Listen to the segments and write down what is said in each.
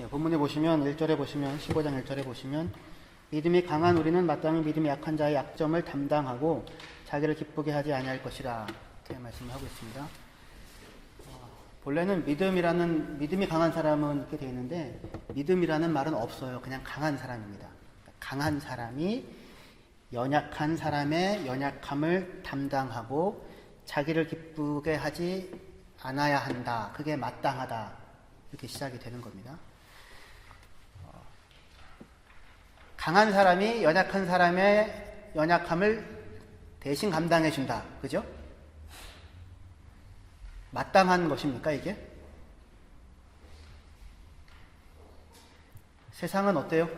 본문에 보시면 1절에 보시면 15장 1절에 보시면 믿음이 강한 우리는 마땅히 믿음이 약한 자의 약점을 담당하고 자기를 기쁘게 하지 아니할 것이라 이렇게 말씀을 하고 있습니다. 본래는 믿음이 강한 사람은 이렇게 되어 있는데 믿음이라는 말은 없어요. 그냥 강한 사람입니다. 강한 사람이 연약한 사람의 연약함을 담당하고 자기를 기쁘게 하지 않아야 한다. 그게 마땅하다. 이렇게 시작이 되는 겁니다. 강한 사람이 연약한 사람의 연약함을 대신 감당해 준다. 그죠? 마땅한 것입니까, 이게? 세상은 어때요?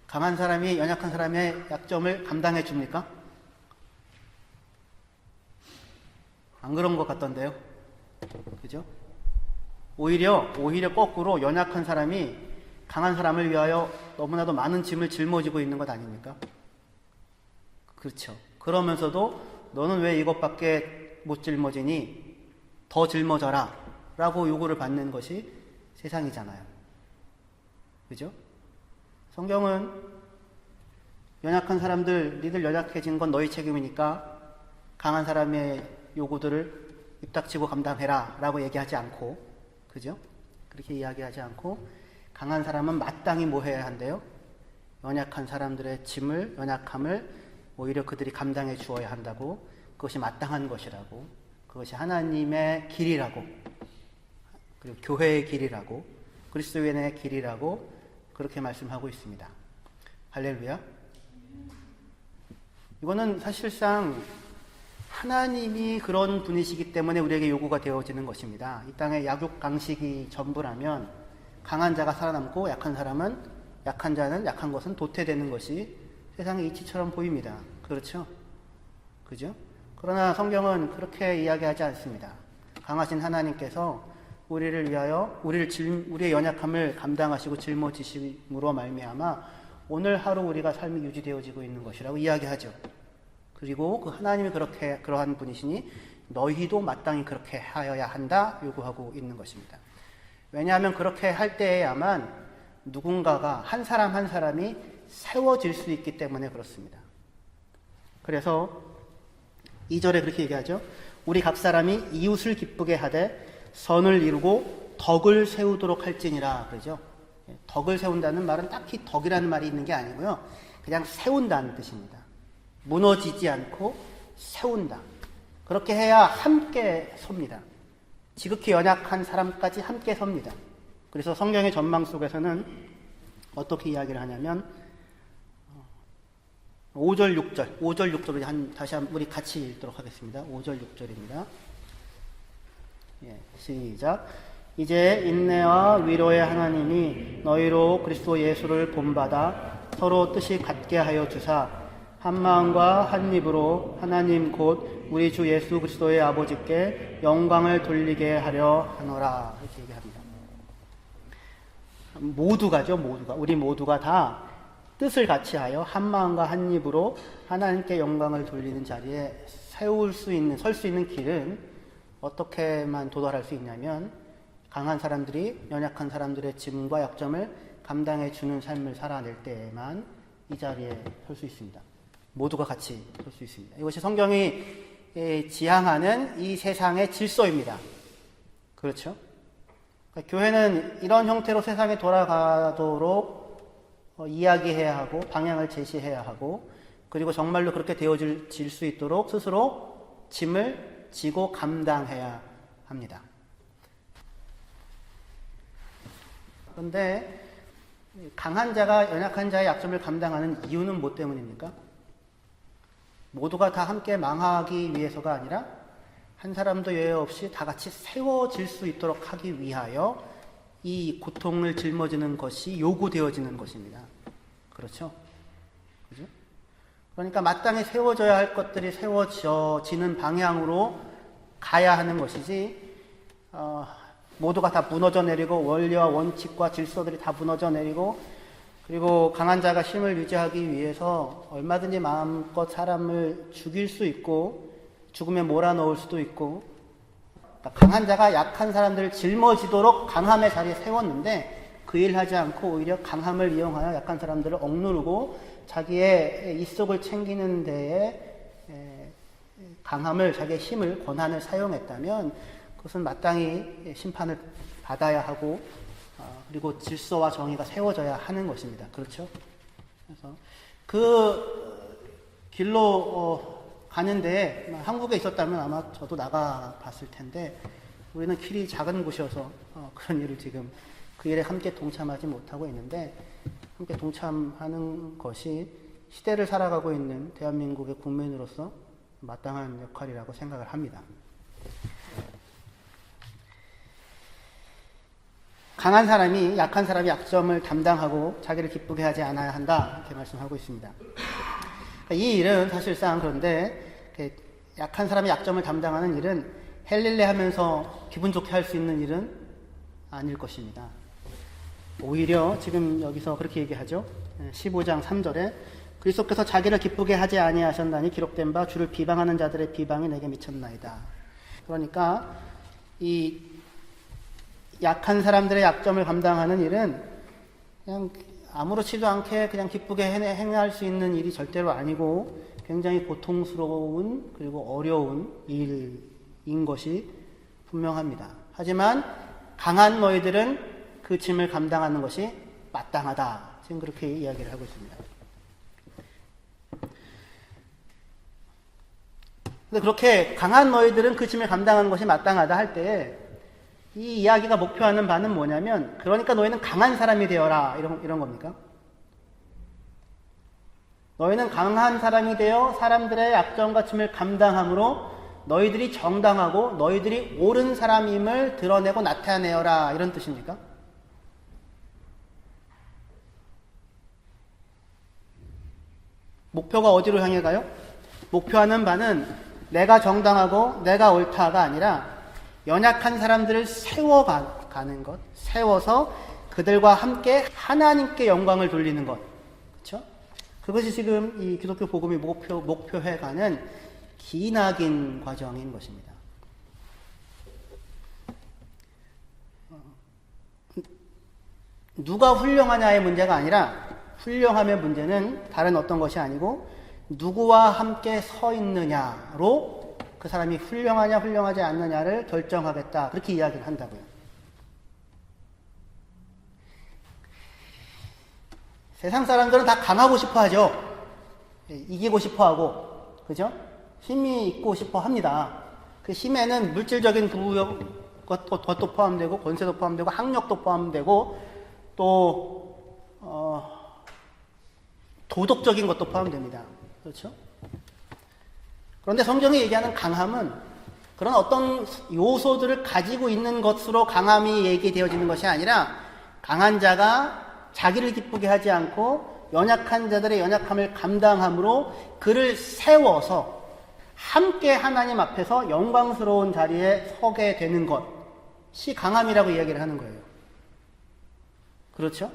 강한 사람이 연약한 사람의 약점을 감당해 줍니까? 안 그런 것 같던데요? 그죠? 오히려 거꾸로 연약한 사람이 강한 사람을 위하여 너무나도 많은 짐을 짊어지고 있는 것 아닙니까? 그렇죠. 그러면서도 너는 왜 이것밖에 못 짊어지니? 더 짊어져라 라고 요구를 받는 것이 세상이잖아요. 그죠? 성경은 연약한 사람들, 니들 연약해진 건 너희 책임이니까 강한 사람의 요구들을 입닥치고 감당해라 라고 얘기하지 않고, 그죠? 그렇게 이야기하지 않고 강한 사람은 마땅히 뭐 해야 한대요? 연약한 사람들의 짐을, 연약함을 오히려 그들이 감당해 주어야 한다고, 그것이 마땅한 것이라고, 그것이 하나님의 길이라고, 그리고 교회의 길이라고, 그리스도인의 길이라고 그렇게 말씀하고 있습니다. 할렐루야. 이거는 사실상 하나님이 그런 분이시기 때문에 우리에게 요구가 되어지는 것입니다. 이 땅에 약육강식이 전부라면 강한 자가 살아남고 약한 자는 약한 것은 도태되는 것이 세상의 이치처럼 보입니다. 그렇죠? 그죠? 그러나 성경은 그렇게 이야기하지 않습니다. 강하신 하나님께서 우리를 위하여 우리의 연약함을 감당하시고 짊어지심으로 말미암아 오늘 하루 우리가 삶이 유지되어지고 있는 것이라고 이야기하죠. 그리고 그 하나님이 그러한 분이시니 너희도 마땅히 그렇게 하여야 한다 요구하고 있는 것입니다. 왜냐하면 그렇게 할 때에야만 누군가가 한 사람이 세워질 수 있기 때문에 그렇습니다. 그래서 2절에 그렇게 얘기하죠. 우리 각 사람이 이웃을 기쁘게 하되 선을 이루고 덕을 세우도록 할지니라 그러죠. 덕을 세운다는 말은 딱히 덕이라는 말이 있는 게 아니고요. 그냥 세운다는 뜻입니다. 무너지지 않고 세운다. 그렇게 해야 함께 섭니다. 지극히 연약한 사람까지 함께 섭니다. 그래서 성경의 전망 속에서는 어떻게 이야기를 하냐면 5절 6절을 다시 한번 우리 같이 읽도록 하겠습니다. 5절 6절입니다. 시작. 이제 인내와 위로의 하나님이 너희로 그리스도 예수를 본받아 서로 뜻이 같게 하여 주사 한 마음과 한 입으로 하나님 곧 우리 주 예수 그리스도의 아버지께 영광을 돌리게 하려 하노라 이렇게 얘기합니다. 우리 모두가 다 뜻을 같이 하여 한 마음과 한 입으로 하나님께 영광을 돌리는 자리에 설 수 있는 길은 어떻게만 도달할 수 있냐면 강한 사람들이 연약한 사람들의 짐과 약점을 감당해 주는 삶을 살아낼 때에만 이 자리에 설 수 있습니다. 모두가 같이 설 수 있습니다. 이것이 성경이 지향하는 이 세상의 질서입니다. 그렇죠? 그러니까 교회는 이런 형태로 세상에 돌아가도록 이야기해야 하고 방향을 제시해야 하고 그리고 정말로 그렇게 되어질 수 있도록 스스로 짐을 지고 감당해야 합니다. 그런데 강한 자가 연약한 자의 약점을 감당하는 이유는 뭐 때문입니까? 모두가 다 함께 망하기 위해서가 아니라 한 사람도 예외 없이 다 같이 세워질 수 있도록 하기 위하여 이 고통을 짊어지는 것이 요구되어지는 것입니다. 그렇죠? 그죠? 그러니까 마땅히 세워져야 할 것들이 세워지는 방향으로 가야 하는 것이지 모두가 다 무너져 내리고 원리와 원칙과 질서들이 다 무너져 내리고 그리고 강한 자가 힘을 유지하기 위해서 얼마든지 마음껏 사람을 죽일 수 있고 죽음에 몰아넣을 수도 있고 그러니까 강한 자가 약한 사람들을 짊어지도록 강함의 자리에 세웠는데 그 일 하지 않고 오히려 강함을 이용하여 약한 사람들을 억누르고 자기의 이속을 챙기는 데에 강함을, 자기의 힘을, 권한을 사용했다면 그것은 마땅히 심판을 받아야 하고 그리고 질서와 정의가 세워져야 하는 것입니다. 그렇죠? 그래서 그 길로 가는데 한국에 있었다면 아마 저도 나가 봤을 텐데 우리는 길이 작은 곳이어서 그런 일을 지금 그 일에 함께 동참하지 못하고 있는데 함께 동참하는 것이 시대를 살아가고 있는 대한민국의 국민으로서 마땅한 역할이라고 생각을 합니다. 강한 사람이 약한 사람의 약점을 담당하고 자기를 기쁘게 하지 않아야 한다 이렇게 말씀하고 있습니다. 이 일은 사실상 그런데 약한 사람의 약점을 담당하는 일은 헬릴레 하면서 기분 좋게 할 수 있는 일은 아닐 것입니다. 오히려 지금 여기서 그렇게 얘기하죠. 15장 3절에 그리스도께서 자기를 기쁘게 하지 아니하셨나니 기록된 바 주를 비방하는 자들의 비방이 내게 미쳤나이다. 그러니까 이 약한 사람들의 약점을 감당하는 일은 그냥 아무렇지도 않게 그냥 기쁘게 행할 수 있는 일이 절대로 아니고 굉장히 고통스러운 그리고 어려운 일인 것이 분명합니다. 하지만 강한 너희들은 그 짐을 감당하는 것이 마땅하다. 지금 그렇게 이야기를 하고 있습니다. 근데 그렇게 강한 너희들은 그 짐을 감당하는 것이 마땅하다 할 때에 이 이야기가 목표하는 바는 뭐냐면 그러니까 너희는 강한 사람이 되어라 이런 겁니까? 너희는 강한 사람이 되어 사람들의 약점과 짐을 감당함으로 너희들이 정당하고 너희들이 옳은 사람임을 드러내고 나타내어라 이런 뜻입니까? 목표가 어디로 향해 가요? 목표하는 바는 내가 정당하고 내가 옳다가 아니라 연약한 사람들을 세워가는 것, 세워서 그들과 함께 하나님께 영광을 돌리는 것, 그렇죠? 그것이 지금 이 기독교 복음이 목표해가는 기나긴 과정인 것입니다. 누가 훌륭하냐의 문제가 아니라 훌륭함의 문제는 다른 어떤 것이 아니고 누구와 함께 서 있느냐로 그 사람이 훌륭하냐 훌륭하지 않느냐를 결정하겠다. 그렇게 이야기를 한다고요. 세상 사람들은 다 강하고 싶어 하죠. 이기고 싶어 하고. 그죠? 힘이 있고 싶어 합니다. 그 힘에는 물질적인 것도 포함되고 권세도 포함되고 학력도 포함되고 또 도덕적인 것도 포함됩니다. 그렇죠? 그런데 성경이 얘기하는 강함은 그런 어떤 요소들을 가지고 있는 것으로 강함이 얘기되어지는 것이 아니라 강한 자가 자기를 기쁘게 하지 않고 연약한 자들의 연약함을 감당함으로 그를 세워서 함께 하나님 앞에서 영광스러운 자리에 서게 되는 것이 강함이라고 이야기를 하는 거예요. 그렇죠?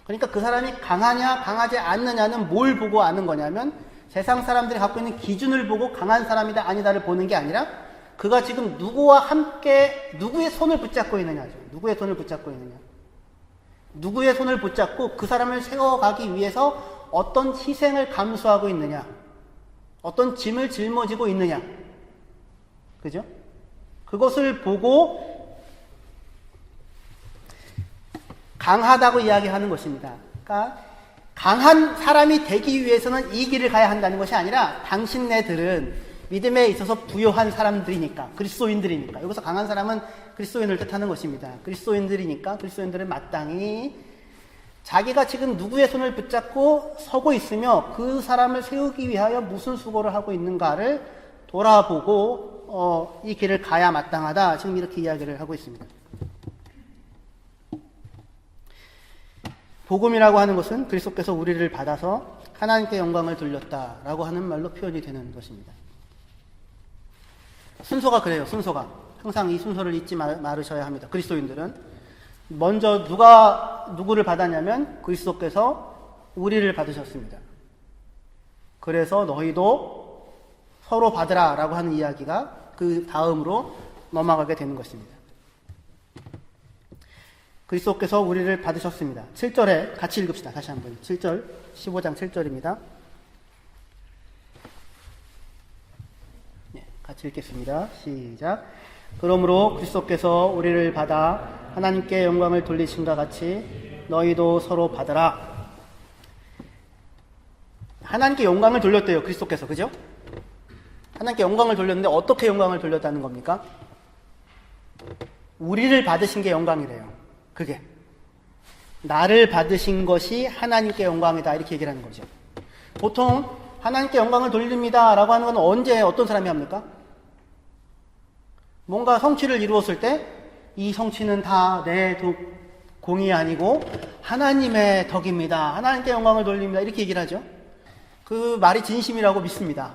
그러니까 그 사람이 강하냐 강하지 않느냐는 뭘 보고 아는 거냐면 세상 사람들이 갖고 있는 기준을 보고 강한 사람이다 아니다를 보는 게 아니라 그가 지금 누구와 함께 누구의 손을 붙잡고 있느냐죠. 누구의 손을 붙잡고 있느냐. 누구의 손을 붙잡고 그 사람을 세워가기 위해서 어떤 희생을 감수하고 있느냐. 어떤 짐을 짊어지고 있느냐. 그죠? 그것을 보고 강하다고 이야기하는 것입니다. 그러니까 강한 사람이 되기 위해서는 이 길을 가야 한다는 것이 아니라 당신네들은 믿음에 있어서 부요한 사람들이니까, 그리스도인들이니까. 여기서 강한 사람은 그리스도인을 뜻하는 것입니다. 그리스도인들이니까 그리스도인들은 마땅히 자기가 지금 누구의 손을 붙잡고 서고 있으며 그 사람을 세우기 위하여 무슨 수고를 하고 있는가를 돌아보고 이 길을 가야 마땅하다. 지금 이렇게 이야기를 하고 있습니다. 복음이라고 하는 것은 그리스도께서 우리를 받아서 하나님께 영광을 돌렸다라고 하는 말로 표현이 되는 것입니다. 순서가 그래요. 순서가. 항상 이 순서를 잊지 말으셔야 합니다. 그리스도인들은 먼저 누구를 받았냐면 그리스도께서 우리를 받으셨습니다. 그래서 너희도 서로 받으라라고 하는 이야기가 그 다음으로 넘어가게 되는 것입니다. 그리스도께서 우리를 받으셨습니다. 7절에 같이 읽읍시다. 다시 한번. 7절, 15장 7절입니다. 네, 같이 읽겠습니다. 시작. 그러므로 그리스도께서 우리를 받아 하나님께 영광을 돌리신과 같이 너희도 서로 받으라. 하나님께 영광을 돌렸대요. 그리스도께서. 그죠? 하나님께 영광을 돌렸는데 어떻게 영광을 돌렸다는 겁니까? 우리를 받으신 게 영광이래요. 그게. 나를 받으신 것이 하나님께 영광이다. 이렇게 얘기를 하는 거죠. 보통 하나님께 영광을 돌립니다 라고 하는 건 언제 어떤 사람이 합니까? 뭔가 성취를 이루었을 때 이 성취는 다 내 공이 아니고 하나님의 덕입니다. 하나님께 영광을 돌립니다. 이렇게 얘기를 하죠. 그 말이 진심이라고 믿습니다.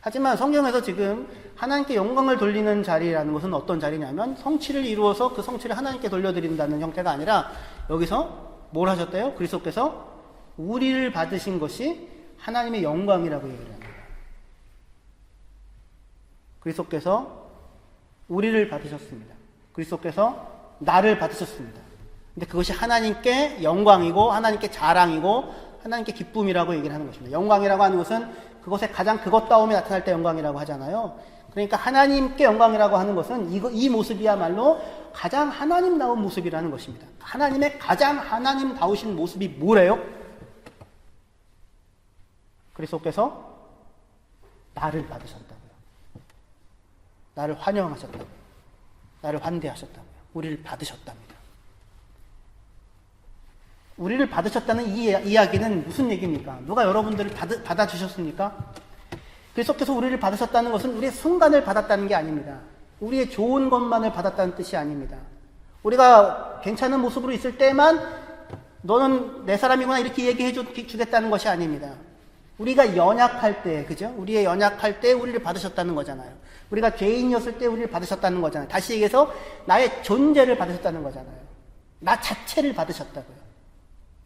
하지만 성경에서 지금 하나님께 영광을 돌리는 자리라는 것은 어떤 자리냐면 성취를 이루어서 그 성취를 하나님께 돌려드린다는 형태가 아니라 여기서 뭘 하셨대요? 그리스도께서 우리를 받으신 것이 하나님의 영광이라고 얘기를 합니다. 그리스도께서 우리를 받으셨습니다. 그리스도께서 나를 받으셨습니다. 근데 그것이 하나님께 영광이고 하나님께 자랑이고 하나님께 기쁨이라고 얘기를 하는 것입니다. 영광이라고 하는 것은 그것의 가장 그것다움이 나타날 때 영광이라고 하잖아요. 그러니까 하나님께 영광이라고 하는 것은 이 모습이야말로 가장 하나님다운 모습이라는 것입니다. 하나님의 가장 하나님다우신 모습이 뭐래요? 그리스도께서 나를 받으셨다고요. 나를 환영하셨다고요. 나를 환대하셨다고요. 우리를 받으셨답니다. 우리를 받으셨다는 이 이야기는 무슨 얘기입니까? 누가 여러분들을 받아주셨습니까? 그리스도께서 우리를 받으셨다는 것은 우리의 순간을 받았다는 게 아닙니다. 우리의 좋은 것만을 받았다는 뜻이 아닙니다. 우리가 괜찮은 모습으로 있을 때만 너는 내 사람이구나 이렇게 얘기해 주겠다는 것이 아닙니다. 우리가 연약할 때, 그죠? 우리의 연약할 때 우리를 받으셨다는 거잖아요. 우리가 죄인이었을 때 우리를 받으셨다는 거잖아요. 다시 얘기해서 나의 존재를 받으셨다는 거잖아요. 나 자체를 받으셨다고요.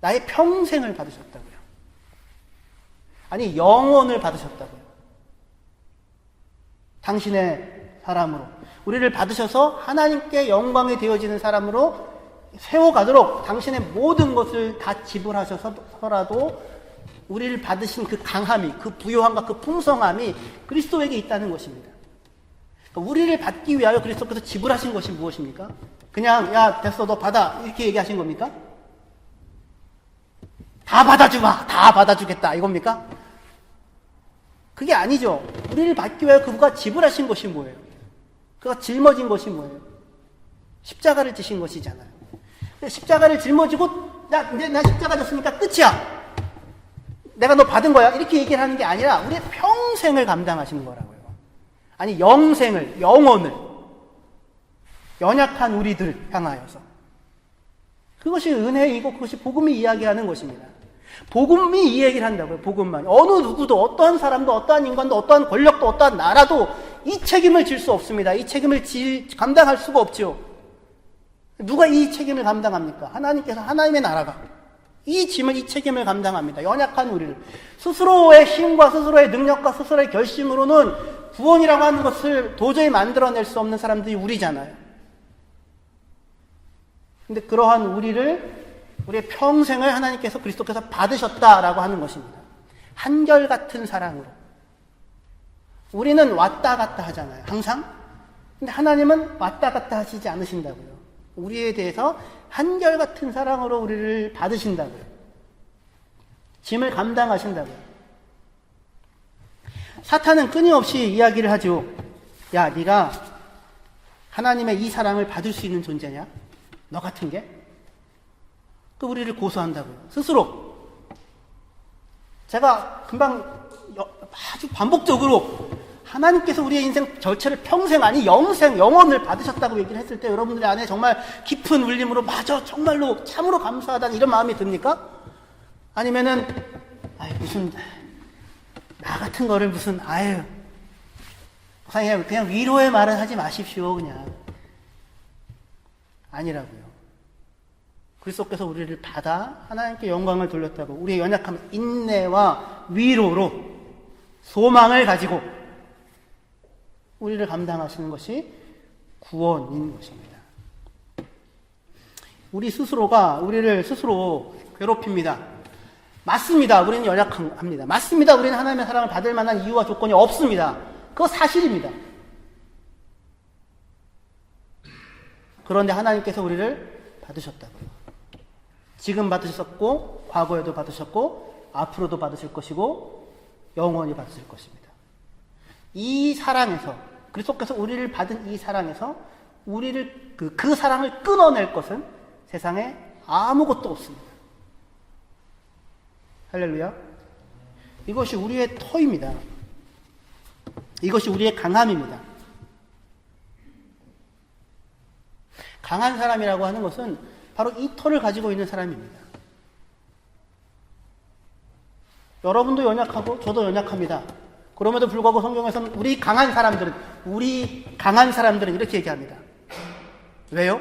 나의 평생을 받으셨다고요. 아니, 영원을 받으셨다고요. 당신의 사람으로. 우리를 받으셔서 하나님께 영광이 되어지는 사람으로 세워가도록 당신의 모든 것을 다 지불하셔서라도 우리를 받으신 그 강함이, 그 부요함과 그 풍성함이 그리스도에게 있다는 것입니다. 그러니까 우리를 받기 위하여 그리스도께서 지불하신 것이 무엇입니까? 그냥 야 됐어 너 받아 이렇게 얘기하신 겁니까? 다 받아주마 다 받아주겠다 이겁니까? 그게 아니죠. 우리를 받기 위하여 그가 지불하신 것이 뭐예요? 그가 짊어진 것이 뭐예요? 십자가를 지신 것이잖아요. 십자가를 짊어지고 이제 나 십자가 졌으니까 끝이야. 내가 너 받은 거야. 이렇게 얘기를 하는 게 아니라 우리의 평생을 감당하시는 거라고요. 아니 영생을, 영혼을 연약한 우리들 향하여서 그것이 은혜이고 그것이 복음이 이야기하는 것입니다. 복음이 이 얘기를 한다고요. 복음만. 어느 누구도 어떠한 사람도 어떠한 인간도 어떠한 권력도 어떠한 나라도 이 책임을 질 수 없습니다. 이 책임을 감당할 수가 없죠. 누가 이 책임을 감당합니까? 하나님께서 하나님의 나라가 이 짐을 이 책임을 감당합니다. 연약한 우리를 스스로의 힘과 스스로의 능력과 스스로의 결심으로는 구원이라고 하는 것을 도저히 만들어낼 수 없는 사람들이 우리잖아요. 근데 그러한 우리의 평생을 하나님께서 그리스도께서 받으셨다라고 하는 것입니다. 한결같은 사랑으로. 우리는 왔다 갔다 하잖아요. 항상. 근데 하나님은 왔다 갔다 하시지 않으신다고요. 우리에 대해서 한결같은 사랑으로 우리를 받으신다고요. 짐을 감당하신다고요. 사탄은 끊임없이 이야기를 하죠. 야, 네가 하나님의 이 사랑을 받을 수 있는 존재냐? 너 같은 게? 그 우리를 고소한다고요. 스스로. 제가 금방 아주 반복적으로 하나님께서 우리의 인생 전체를 평생 아니 영생, 영원을 받으셨다고 얘기를 했을 때 여러분들의 안에 정말 깊은 울림으로 맞아 정말로 참으로 감사하다는 이런 마음이 듭니까? 아니면은 무슨 나 같은 거를 무슨 그냥 위로의 말은 하지 마십시오. 그냥 아니라고요. 그리스도께서 우리를 받아 하나님께 영광을 돌렸다고 우리의 연약함 인내와 위로로 소망을 가지고 우리를 감당하시는 것이 구원인 것입니다. 우리 스스로가 우리를 스스로 괴롭힙니다. 맞습니다. 우리는 연약합니다. 맞습니다. 우리는 하나님의 사랑을 받을 만한 이유와 조건이 없습니다. 그거 사실입니다. 그런데 하나님께서 우리를 받으셨다고요. 지금 받으셨고 과거에도 받으셨고 앞으로도 받으실 것이고 영원히 받으실 것입니다. 이 사랑에서 그리스도께서 우리를 받은 이 사랑에서 우리를 그 사랑을 끊어낼 것은 세상에 아무것도 없습니다. 할렐루야. 이것이 우리의 터입니다. 이것이 우리의 강함입니다. 강한 사람이라고 하는 것은 바로 이 터를 가지고 있는 사람입니다. 여러분도 연약하고 저도 연약합니다. 그럼에도 불구하고 성경에서는 우리 강한 사람들은 이렇게 얘기합니다. 왜요?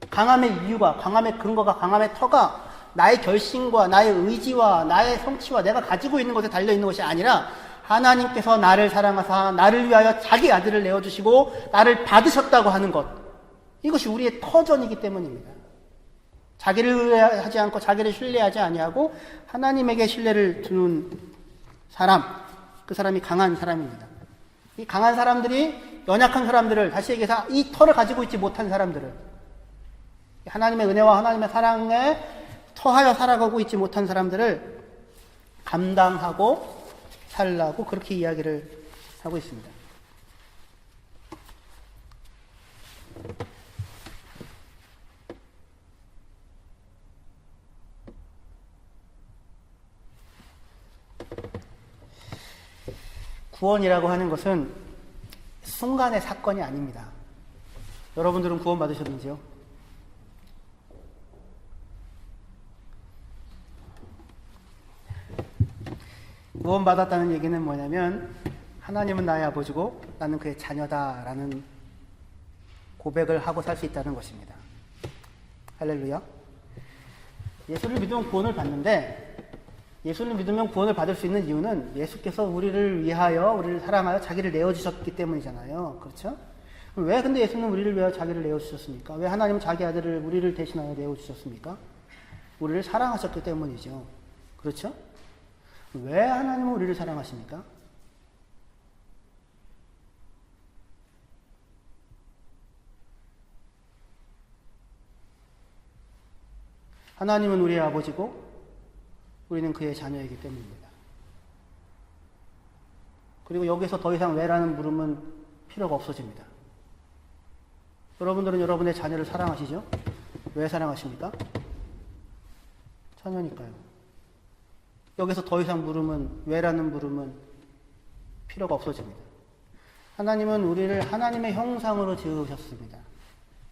강함의 이유가, 강함의 근거가, 강함의 터가 나의 결심과 나의 의지와 나의 성취와 내가 가지고 있는 것에 달려있는 것이 아니라 하나님께서 나를 사랑하사 나를 위하여 자기 아들을 내어주시고 나를 받으셨다고 하는 것, 이것이 우리의 터전이기 때문입니다. 자기를 의뢰하지 않고 자기를 신뢰하지 아니하고 하나님에게 신뢰를 두는 사람, 그 사람이 강한 사람입니다. 이 강한 사람들이 연약한 사람들을, 다시 얘기해서 이 터를 가지고 있지 못한 사람들을, 하나님의 은혜와 하나님의 사랑에 터하여 살아가고 있지 못한 사람들을 감당하고 살라고 그렇게 이야기를 하고 있습니다. 구원이라고 하는 것은 순간의 사건이 아닙니다. 여러분들은 구원 받으셨는지요? 구원 받았다는 얘기는 뭐냐면 하나님은 나의 아버지고 나는 그의 자녀다라는 고백을 하고 살 수 있다는 것입니다. 할렐루야. 예수를 믿으면 구원을 받는데, 예수를 믿으면 구원을 받을 수 있는 이유는 예수께서 우리를 위하여, 우리를 사랑하여 자기를 내어주셨기 때문이잖아요. 그렇죠? 왜 근데 예수는 우리를 위하여 자기를 내어주셨습니까? 왜 하나님은 자기 아들을 우리를 대신하여 내어주셨습니까? 우리를 사랑하셨기 때문이죠. 그렇죠? 왜 하나님은 우리를 사랑하십니까? 하나님은 우리의 아버지고 우리는 그의 자녀이기 때문입니다. 그리고 여기서 더 이상 왜라는 물음은 필요가 없어집니다. 여러분들은 여러분의 자녀를 사랑하시죠? 왜 사랑하십니까? 자녀니까요. 여기서 더 이상 왜라는 물음은 필요가 없어집니다. 하나님은 우리를 하나님의 형상으로 지으셨습니다.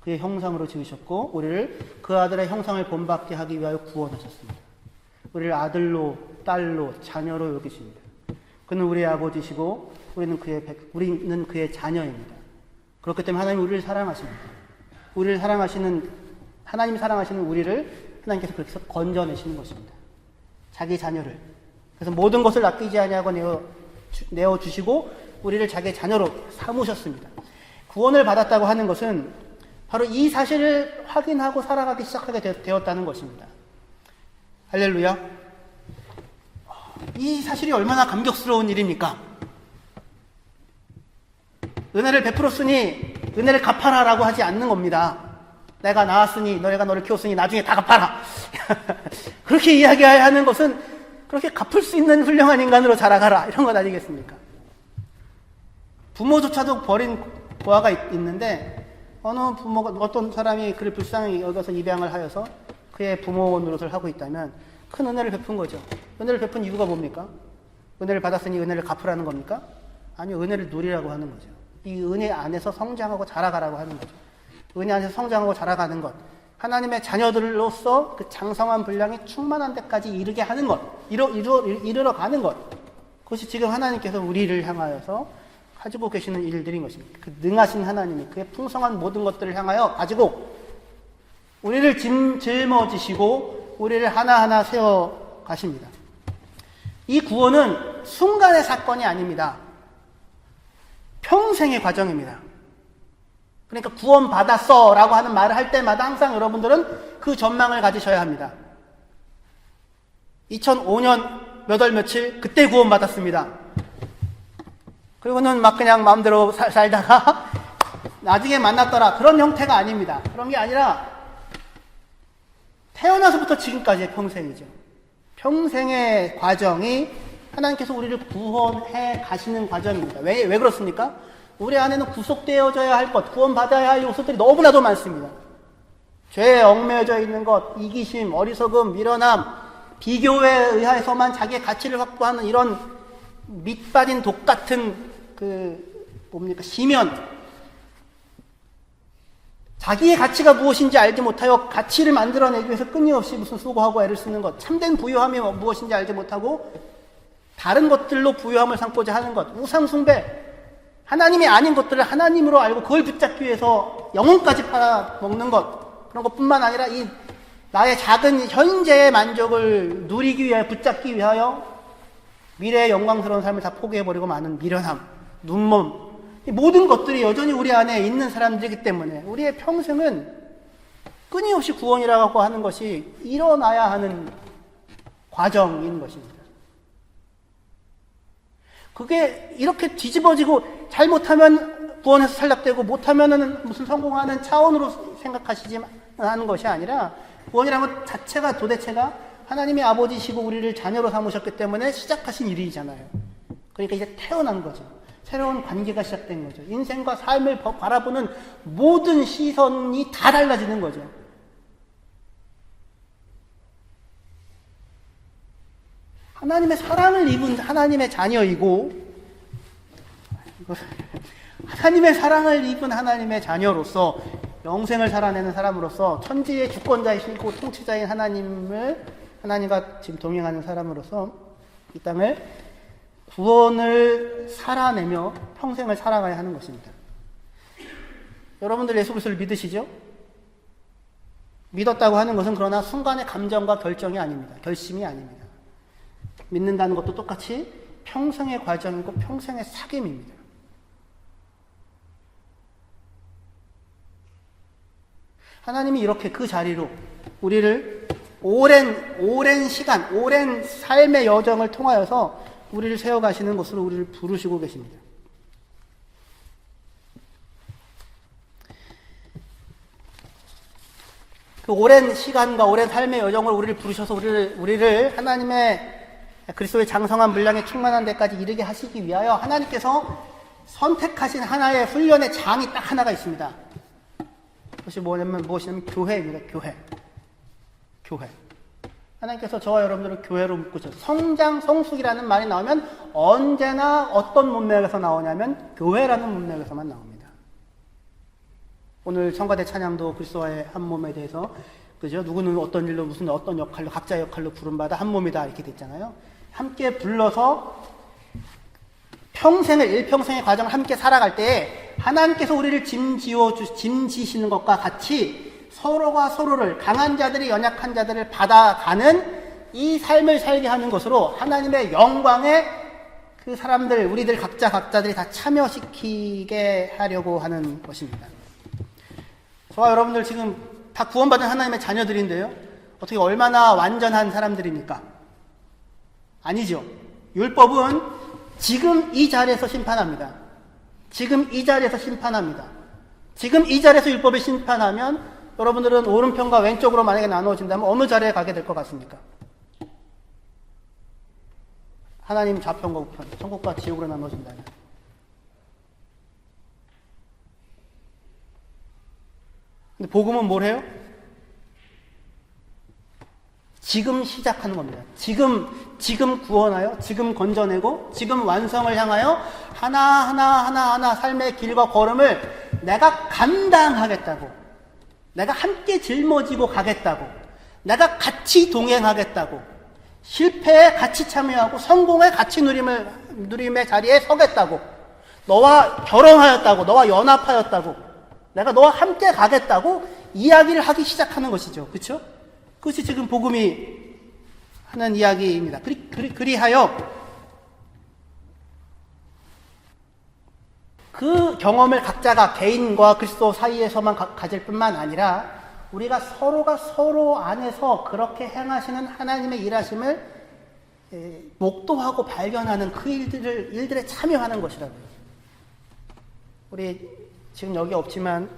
그의 형상으로 지으셨고 우리를 그 아들의 형상을 본받게 하기 위하여 구원하셨습니다. 우리를 아들로, 딸로, 자녀로 여기십니다. 그는 우리의 아버지시고 우리는 그의 자녀입니다. 그렇기 때문에 하나님은 우리를 사랑하십니다. 하나님이 사랑하시는 우리를 하나님께서 그렇게 해서 건져내시는 것입니다. 자기 자녀를. 그래서 모든 것을 아끼지 아니하고 내어주시고 우리를 자기의 자녀로 삼으셨습니다. 구원을 받았다고 하는 것은 바로 이 사실을 확인하고 살아가기 시작하게 되었다는 것입니다. 할렐루야. 이 사실이 얼마나 감격스러운 일입니까? 은혜를 베풀었으니 은혜를 갚아라라고 하지 않는 겁니다. 내가 낳았으니 내가 너를 키웠으니 나중에 다 갚아라. 그렇게 이야기하는 것은 그렇게 갚을 수 있는 훌륭한 인간으로 자라가라 이런 것 아니겠습니까? 부모조차도 버린 고아가 있는데 어떤 사람이 그를 불쌍히 여겨서 입양을 하여서 그의 부모 노릇을 하고 있다면 큰 은혜를 베푼 거죠. 은혜를 베푼 이유가 뭡니까? 은혜를 받았으니 은혜를 갚으라는 겁니까? 아니요, 은혜를 누리라고 하는 거죠. 이 은혜 안에서 성장하고 자라가라고 하는 거죠. 은혜 안에서 성장하고 자라가는 것, 하나님의 자녀들로서 그 장성한 분량이 충만한 데까지 이르게 하는 것, 이르러 가는 것, 그것이 지금 하나님께서 우리를 향하여서 가지고 계시는 일들인 것입니다. 그 능하신 하나님이 그의 풍성한 모든 것들을 향하여 가지고 우리를 짊어지시고 우리를 하나하나 세워 가십니다. 이 구원은 순간의 사건이 아닙니다. 평생의 과정입니다. 그러니까 구원받았어 라고 하는 말을 할 때마다 항상 여러분들은 그 전망을 가지셔야 합니다. 2005년 몇 월 며칠 그때 구원받았습니다. 그리고는 막 그냥 마음대로 살다가 나중에 만났더라, 그런 형태가 아닙니다. 그런 게 아니라 태어나서부터 지금까지의 평생이죠. 평생의 과정이 하나님께서 우리를 구원해 가시는 과정입니다. 왜 그렇습니까? 우리 안에는 구속되어져야 할 것, 구원받아야 할 요소들이 너무나도 많습니다. 죄에 얽매여져 있는 것, 이기심, 어리석음, 미련함, 비교에 의해서만 자기의 가치를 확보하는 이런 밑빠진 독 같은 심연. 자기의 가치가 무엇인지 알지 못하여 가치를 만들어내기 위해서 끊임없이 무슨 수고하고 애를 쓰는 것, 참된 부유함이 무엇인지 알지 못하고 다른 것들로 부유함을 삼고자 하는 것, 우상숭배, 하나님이 아닌 것들을 하나님으로 알고 그걸 붙잡기 위해서 영혼까지 팔아먹는 것, 그런 것뿐만 아니라 이 나의 작은 현재의 만족을 누리기 위해 붙잡기 위하여 미래의 영광스러운 삶을 다 포기해버리고 마는 미련함, 눈먼, 이 모든 것들이 여전히 우리 안에 있는 사람들이기 때문에 우리의 평생은 끊임없이 구원이라고 하는 것이 일어나야 하는 과정인 것입니다. 그게 이렇게 뒤집어지고 잘못하면 구원해서 탈락되고 못하면은 무슨 성공하는 차원으로 생각하시지 하는 것이 아니라 구원이라는 것 자체가 도대체가 하나님의 아버지시고 우리를 자녀로 삼으셨기 때문에 시작하신 일이잖아요. 그러니까 이제 태어난 거죠. 새로운 관계가 시작된 거죠. 인생과 삶을 바라보는 모든 시선이 다 달라지는 거죠. 하나님의 사랑을 입은 하나님의 자녀이고, 하나님의 사랑을 입은 하나님의 자녀로서 영생을 살아내는 사람으로서 천지의 주권자이시고 통치자인 하나님과 지금 동행하는 사람으로서 이 땅을 구원을 살아내며 평생을 살아가야 하는 것입니다. 여러분들 예수 그리스도를 믿으시죠? 믿었다고 하는 것은 그러나 순간의 감정과 결정이 아닙니다. 결심이 아닙니다. 믿는다는 것도 똑같이 평생의 과정이고 평생의 사귐입니다. 하나님이 이렇게 그 자리로 우리를 오랜 시간, 오랜 삶의 여정을 통하여서 우리를 세워가시는 것으로 우리를 부르시고 계십니다. 그 오랜 시간과 오랜 삶의 여정을 우리를 부르셔서 우리를 하나님의 그리스도의 장성한 분량에 충만한 데까지 이르게 하시기 위하여 하나님께서 선택하신 하나의 훈련의 장이 딱 하나가 있습니다. 그것이 무엇이냐면 교회입니다. 교회. 하나님께서 저와 여러분들을 교회로 묶으셔서 성장, 성숙이라는 말이 나오면 언제나 어떤 문맥에서 나오냐면 교회라는 문맥에서만 나옵니다. 오늘 청가대 찬양도 그리스도와의 한 몸에 대해서 그죠? 누구는 어떤 일로 무슨 어떤 역할로 각자의 역할로 부름받아 한 몸이다 이렇게 됐잖아요. 함께 불러서 일평생의 과정을 함께 살아갈 때 하나님께서 우리를 짐지시는 것과 같이 서로가 서로를, 강한 자들이 연약한 자들을 받아가는 이 삶을 살게 하는 것으로 하나님의 영광에 그 사람들, 우리들 각자들이 다 참여시키게 하려고 하는 것입니다. 저와 여러분들 지금 다 구원받은 하나님의 자녀들인데요. 어떻게 얼마나 완전한 사람들입니까? 아니죠. 율법은 지금 이 자리에서 심판합니다. 지금 이 자리에서 율법을 심판하면 여러분들은 오른편과 왼쪽으로 만약에 나누어진다면 어느 자리에 가게 될 것 같습니까? 하나님 좌편과 우편, 천국과 지옥으로 나누어진다면. 근데 복음은 뭘 해요? 지금 시작하는 겁니다. 지금 구원하여, 지금 건져내고, 지금 완성을 향하여 하나 삶의 길과 걸음을 내가 감당하겠다고, 내가 함께 짊어지고 가겠다고, 내가 같이 동행하겠다고, 실패에 같이 참여하고 성공의 같이 누림의 자리에 서겠다고, 너와 결혼하였다고, 너와 연합하였다고, 내가 너와 함께 가겠다고 이야기를 하기 시작하는 것이죠. 그렇죠? 그것이 지금 복음이 하는 이야기입니다. 그리하여 그 경험을 각자가 개인과 그리스도 사이에서만 가질 뿐만 아니라 우리가 서로가 서로 안에서 그렇게 행하시는 하나님의 일하심을 목도하고 발견하는 그 일들에 참여하는 것이라고요. 우리 지금 여기 없지만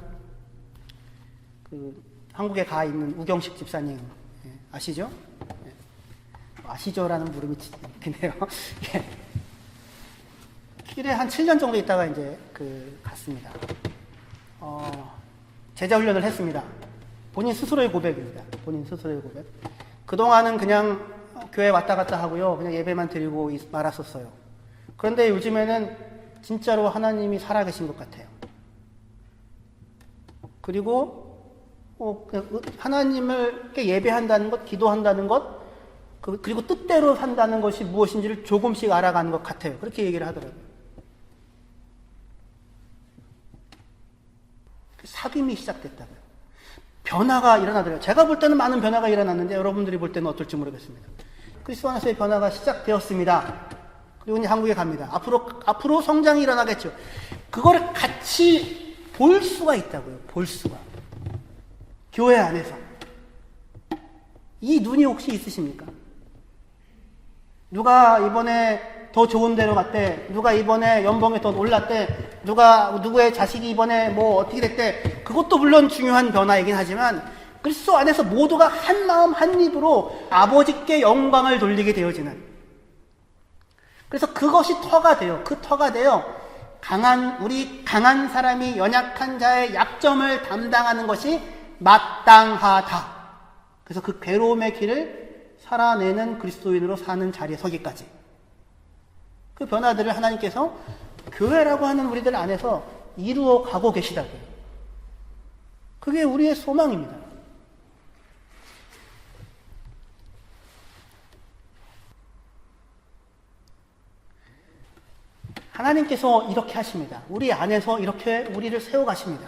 그 한국에 가 있는 우경식 집사님 아시죠? 아시죠라는 물음이 있네요. 길에 한 7년 정도 있다가 이제 갔습니다. 제자 훈련을 했습니다. 본인 스스로의 고백입니다. 본인 스스로의 고백. 그동안은 그냥 교회 왔다 갔다 하고요. 그냥 예배만 드리고 말았었어요. 그런데 요즘에는 진짜로 하나님이 살아계신 것 같아요. 그리고 하나님을 예배한다는 것, 기도한다는 것, 그리고 뜻대로 산다는 것이 무엇인지를 조금씩 알아가는 것 같아요. 그렇게 얘기를 하더라고요. 사귐이 시작됐다고요. 변화가 일어나더라고요. 제가 볼 때는 많은 변화가 일어났는데 여러분들이 볼 때는 어떨지 모르겠습니다. 그리스도 안에서의 변화가 시작되었습니다. 그리고 이제 한국에 갑니다. 앞으로 성장이 일어나겠죠. 그거를 같이 볼 수가 있다고요. 볼 수가. 교회 안에서. 이 눈이 혹시 있으십니까? 누가 이번에 더 좋은 데로 갔대, 누가 이번에 연봉에 더 올랐대, 누구의 자식이 이번에 뭐 어떻게 됐대, 그것도 물론 중요한 변화이긴 하지만 그리스도 안에서 모두가 한 마음 한 입으로 아버지께 영광을 돌리게 되어지는, 그래서 그것이 터가 돼요. 그 터가 되어 우리 강한 사람이 연약한 자의 약점을 담당하는 것이 마땅하다. 그래서 그 괴로움의 길을 살아내는 그리스도인으로 사는 자리에 서기까지. 그 변화들을 하나님께서 교회라고 하는 우리들 안에서 이루어 가고 계시다고요. 그게 우리의 소망입니다. 하나님께서 이렇게 하십니다. 우리 안에서 이렇게 우리를 세워가십니다.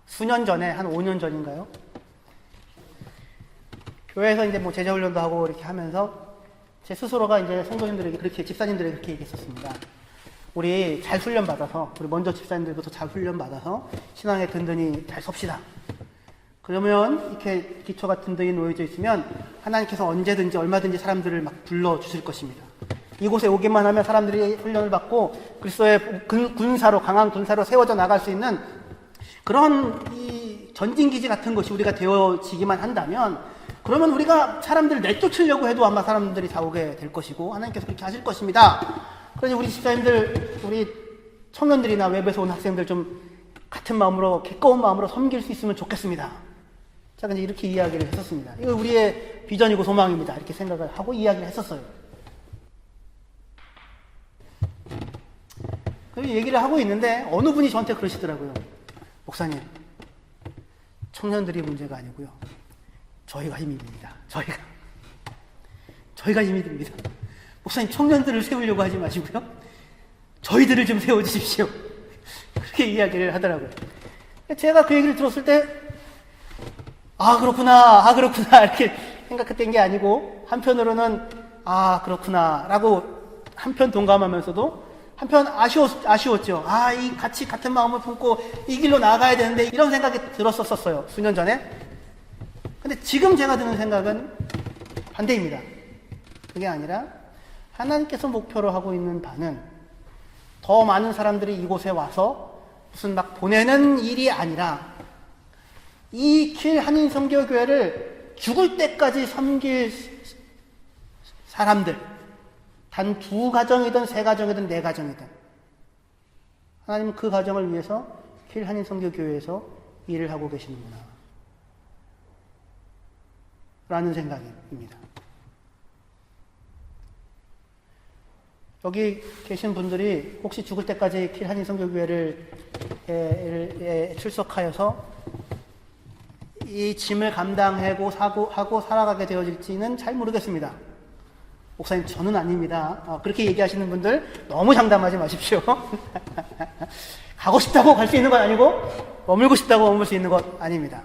수년 전에, 한 5년 전인가요? 교회에서 이제 뭐 제자훈련도 하고 이렇게 하면서 제 스스로가 이제 성도님들에게 그렇게, 집사님들에게 그렇게 얘기했었습니다. 우리 잘 훈련받아서, 우리 먼저 집사님들부터 잘 훈련받아서 신앙에 든든히 잘 섭시다. 그러면 이렇게 기초가 든든히 놓여져 있으면 하나님께서 언제든지 얼마든지 사람들을 막 불러주실 것입니다. 이곳에 오기만 하면 사람들이 훈련을 받고 그리스도의 군사로, 강한 군사로 세워져 나갈 수 있는 그런 이 전진기지 같은 것이 우리가 되어지기만 한다면, 그러면 우리가 사람들을 내쫓으려고 해도 아마 사람들이 다 오게 될 것이고 하나님께서 그렇게 하실 것입니다. 그래서 우리 집사님들, 우리 청년들이나 외부에서 온 학생들 좀 같은 마음으로, 기꺼운 마음으로 섬길 수 있으면 좋겠습니다. 제가 이제 이렇게 이야기를 했었습니다. 이거 우리의 비전이고 소망입니다. 이렇게 생각을 하고 이야기를 했었어요. 그 얘기를 하고 있는데 어느 분이 저한테 그러시더라고요. 목사님, 청년들이 문제가 아니고요. 저희가 힘이 듭니다. 저희가 힘이 듭니다. 목사님, 청년들을 세우려고 하지 마시고요. 저희들을 좀 세워주십시오. 그렇게 이야기를 하더라고요. 제가 그 얘기를 들었을 때, 그렇구나, 이렇게 생각했던 게 아니고, 한편으로는, 그렇구나, 라고 한편 동감하면서도, 한편 아쉬웠죠. 같은 마음을 품고 이 길로 나아가야 되는데, 이런 생각이 들었었어요. 수년 전에. 근데 지금 제가 드는 생각은 반대입니다. 그게 아니라, 하나님께서 목표로 하고 있는 바는 더 많은 사람들이 이곳에 와서 무슨 막 보내는 일이 아니라 이 킬 한인선교교회를 죽을 때까지 섬길 사람들, 단 2가정이든 3가정이든 4가정이든 하나님은 그 가정을 위해서 킬 한인선교교회에서 일을 하고 계시는구나 라는 생각입니다. 여기 계신 분들이 혹시 죽을 때까지 킬 한인선교교회에 출석하여서 이 짐을 감당하고 하고 살아가게 되어질지는 잘 모르겠습니다. 목사님, 저는 아닙니다. 그렇게 얘기하시는 분들 너무 장담하지 마십시오. 가고 싶다고 갈 수 있는 건 아니고 머물고 싶다고 머물 수 있는 것 아닙니다.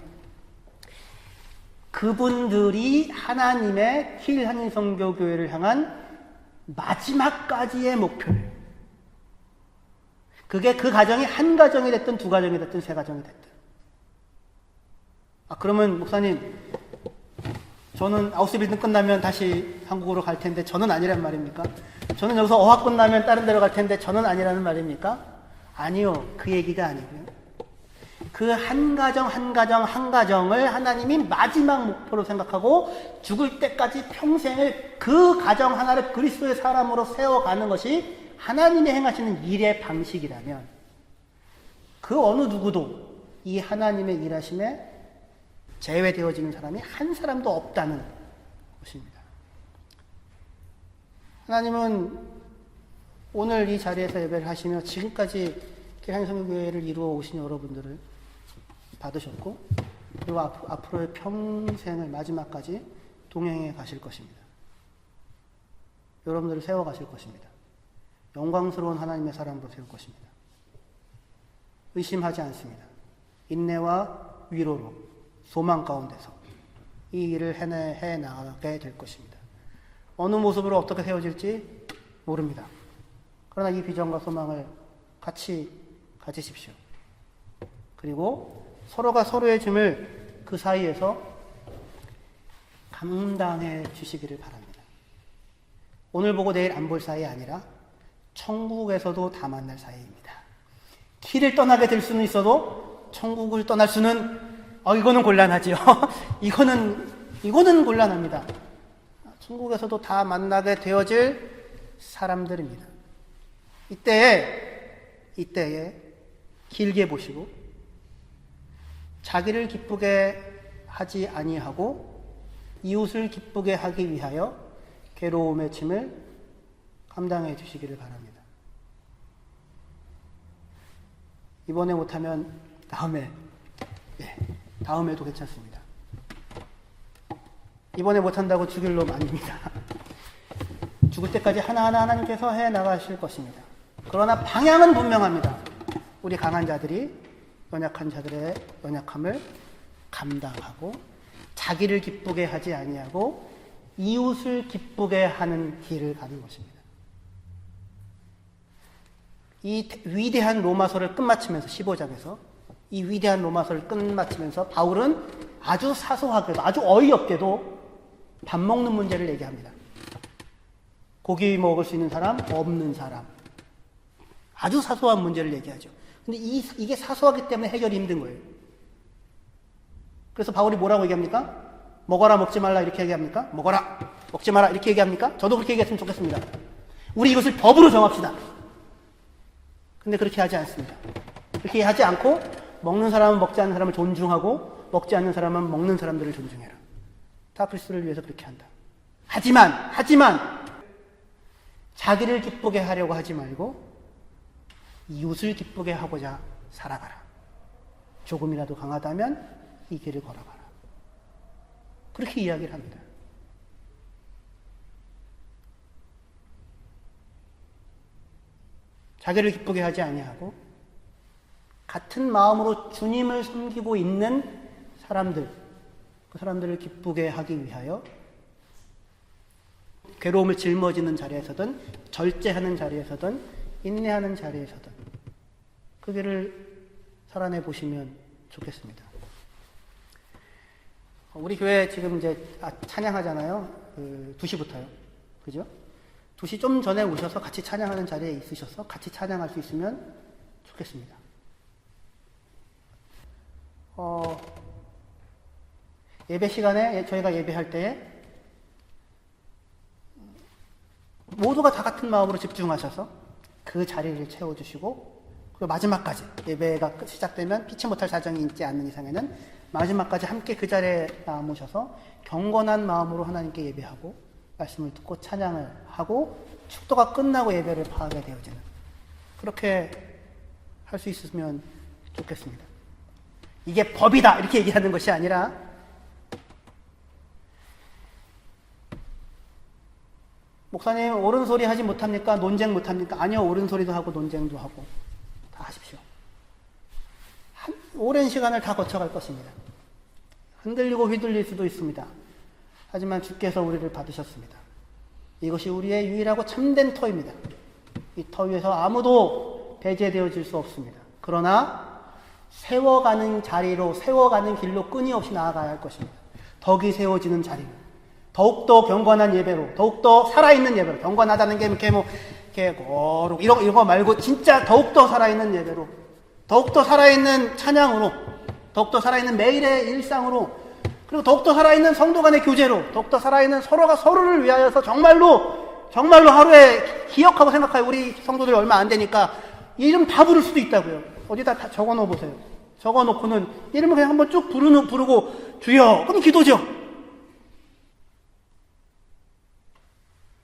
그분들이 하나님의 킬 한인선교교회를 향한 마지막까지의 목표를. 그게 그 가정이 한 가정이 됐든 두 가정이 됐든 세 가정이 됐든. 그러면 목사님, 저는 아우스빌딩 끝나면 다시 한국으로 갈 텐데 저는 아니란 말입니까? 저는 여기서 어학 끝나면 다른 데로 갈 텐데 저는 아니라는 말입니까? 아니요. 그 얘기가 아니고요. 그 한 가정 한 가정 한 가정을 하나님이 마지막 목표로 생각하고 죽을 때까지 평생을 그 가정 하나를 그리스도의 사람으로 세워가는 것이 하나님이 행하시는 일의 방식이라면 그 어느 누구도 이 하나님의 일하심에 제외되어지는 사람이 한 사람도 없다는 것입니다. 하나님은 오늘 이 자리에서 예배를 하시며 지금까지 한성교회를 이루어 오신 여러분들을 받으셨고 그리고 앞으로의 평생을 마지막까지 동행해 가실 것입니다. 여러분들을 세워 가실 것입니다. 영광스러운 하나님의 사람으로 세울 것입니다. 의심하지 않습니다. 인내와 위로로 소망 가운데서 이 일을 해 나가게 될 것입니다. 어느 모습으로 어떻게 세워질지 모릅니다. 그러나 이 비전과 소망을 같이 가지십시오. 그리고 서로가 서로의 짐을 그 사이에서 감당해 주시기를 바랍니다. 오늘 보고 내일 안 볼 사이 아니라 천국에서도 다 만날 사이입니다. 길을 떠나게 될 수는 있어도 천국을 떠날 수는 이거는 곤란하지요. 이거는 곤란합니다. 천국에서도 다 만나게 되어질 사람들입니다. 이때에 길게 보시고 자기를 기쁘게 하지 아니하고 이웃을 기쁘게 하기 위하여 괴로움의 짐을 감당해 주시기를 바랍니다. 이번에 못하면 다음에도 괜찮습니다. 이번에 못한다고 죽일 놈 아닙니다. 죽을 때까지 하나하나 하나님께서 해 나가실 것입니다. 그러나 방향은 분명합니다. 우리 강한 자들이 연약한 자들의 연약함을 감당하고 자기를 기쁘게 하지 아니하고 이웃을 기쁘게 하는 길을 가는 것입니다. 이 위대한 로마서를 끝마치면서 15장에서 이 위대한 로마서를 끝마치면서 바울은 아주 사소하게도 아주 어이없게도 밥 먹는 문제를 얘기합니다. 고기 먹을 수 있는 사람, 없는 사람. 아주 사소한 문제를 얘기하죠. 근데 이게 사소하기 때문에 해결이 힘든 거예요. 그래서 바울이 뭐라고 얘기합니까? 먹어라, 먹지 말라 이렇게 얘기합니까? 먹어라, 먹지 마라 이렇게 얘기합니까? 저도 그렇게 얘기했으면 좋겠습니다. 우리 이것을 법으로 정합시다. 근데 그렇게 하지 않습니다. 그렇게 하지 않고 먹는 사람은 먹지 않는 사람을 존중하고 먹지 않는 사람은 먹는 사람들을 존중해라. 다 그리스도를 위해서 그렇게 한다. 하지만 자기를 기쁘게 하려고 하지 말고 이웃을 기쁘게 하고자 살아가라. 조금이라도 강하다면 이 길을 걸어가라. 그렇게 이야기를 합니다. 자기를 기쁘게 하지 아니하고 같은 마음으로 주님을 섬기고 있는 사람들, 그 사람들을 기쁘게 하기 위하여 괴로움을 짊어지는 자리에서든 절제하는 자리에서든 인내하는 자리에서든 그 길을 살아내 보시면 좋겠습니다. 우리 교회 지금 이제 찬양하잖아요. 2시부터요. 그죠? 2시 좀 전에 오셔서 같이 찬양하는 자리에 있으셔서 같이 찬양할 수 있으면 좋겠습니다. 예배 시간에 저희가 예배할 때에 모두가 다 같은 마음으로 집중하셔서 그 자리를 채워주시고 그리고 마지막까지 예배가 시작되면 피치 못할 사정이 있지 않는 이상에는 마지막까지 함께 그 자리에 남으셔서 경건한 마음으로 하나님께 예배하고 말씀을 듣고 찬양을 하고 축도가 끝나고 예배를 파하게 되어지는 그렇게 할 수 있으면 좋겠습니다. 이게 법이다 이렇게 얘기하는 것이 아니라 목사님 옳은 소리 하지 못합니까? 논쟁 못합니까? 아니요, 옳은 소리도 하고 논쟁도 하고 다 하십시오. 오랜 시간을 다 거쳐갈 것입니다. 흔들리고 휘둘릴 수도 있습니다. 하지만 주께서 우리를 받으셨습니다. 이것이 우리의 유일하고 참된 터입니다. 이 터 위에서 아무도 배제되어질 수 없습니다. 그러나 세워가는 자리로, 세워가는 길로 끊임없이 나아가야 할 것입니다. 덕이 세워지는 자리로, 더욱더 경건한 예배로, 더욱더 살아있는 예배로, 경건하다는 게 이렇게 거룩 이런 거 말고 진짜 더욱더 살아있는 예배로, 더욱더 살아있는 찬양으로, 더욱더 살아있는 매일의 일상으로, 그리고 더욱더 살아있는 성도 간의 교제로, 더욱더 살아있는 서로가 서로를 위하여서 정말로 하루에 기억하고 생각하여 우리 성도들이 얼마 안 되니까 이름 다 부를 수도 있다고요. 어디다 다 적어놓어 보세요. 적어놓고는 이름을 그냥 한번 쭉 부르고 주여, 그럼 기도죠.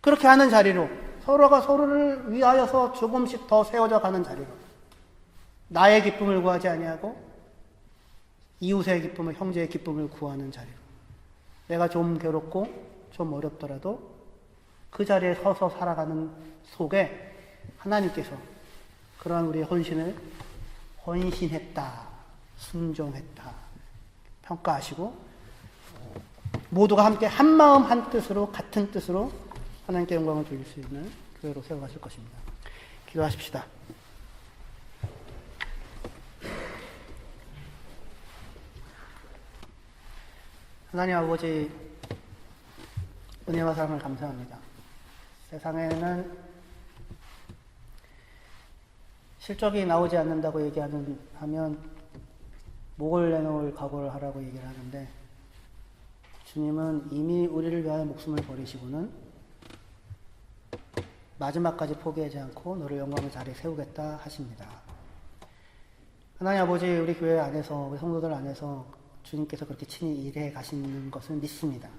그렇게 하는 자리로, 서로가 서로를 위하여서 조금씩 더 세워져 가는 자리로, 나의 기쁨을 구하지 아니하고 이웃의 기쁨을, 형제의 기쁨을 구하는 자리로, 내가 좀 괴롭고 좀 어렵더라도 그 자리에 서서 살아가는 속에 하나님께서 그러한 우리의 헌신을 헌신했다, 순종했다 평가하시고 모두가 함께 한 마음 한 뜻으로, 같은 뜻으로 하나님께 영광을 돌릴 수 있는 교회로 세워가실 것입니다. 기도하십시다. 하나님 아버지, 은혜와 사랑을 감사합니다. 세상에는 실적이 나오지 않는다고 하면 목을 내놓을 각오를 하라고 얘기를 하는데, 주님은 이미 우리를 위하여 목숨을 버리시고는 마지막까지 포기하지 않고 너를 영광의 자리에 세우겠다 하십니다. 하나님 아버지, 우리 교회 안에서, 우리 성도들 안에서 주님께서 그렇게 친히 일해 가시는 것을 믿습니다.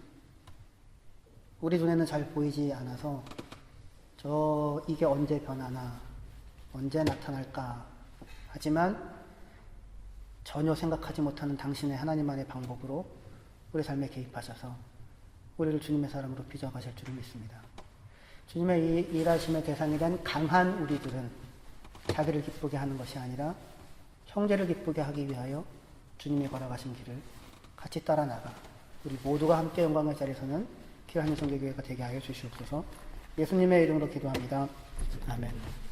우리 눈에는 잘 보이지 않아서 이게 언제 변하나, 언제 나타날까 하지만 전혀 생각하지 못하는 당신의 하나님만의 방법으로 우리 삶에 개입하셔서 우리를 주님의 사람으로 빚어가실 줄을 믿습니다. 주님의 일하심의 대상이 된 강한 우리들은 자기를 기쁘게 하는 것이 아니라 형제를 기쁘게 하기 위하여 주님이 걸어가신 길을 같이 따라 나가 우리 모두가 함께 영광의 자리에 서는 귀한 성교교회가 되게 하여 주시옵소서. 예수님의 이름으로 기도합니다. 아멘.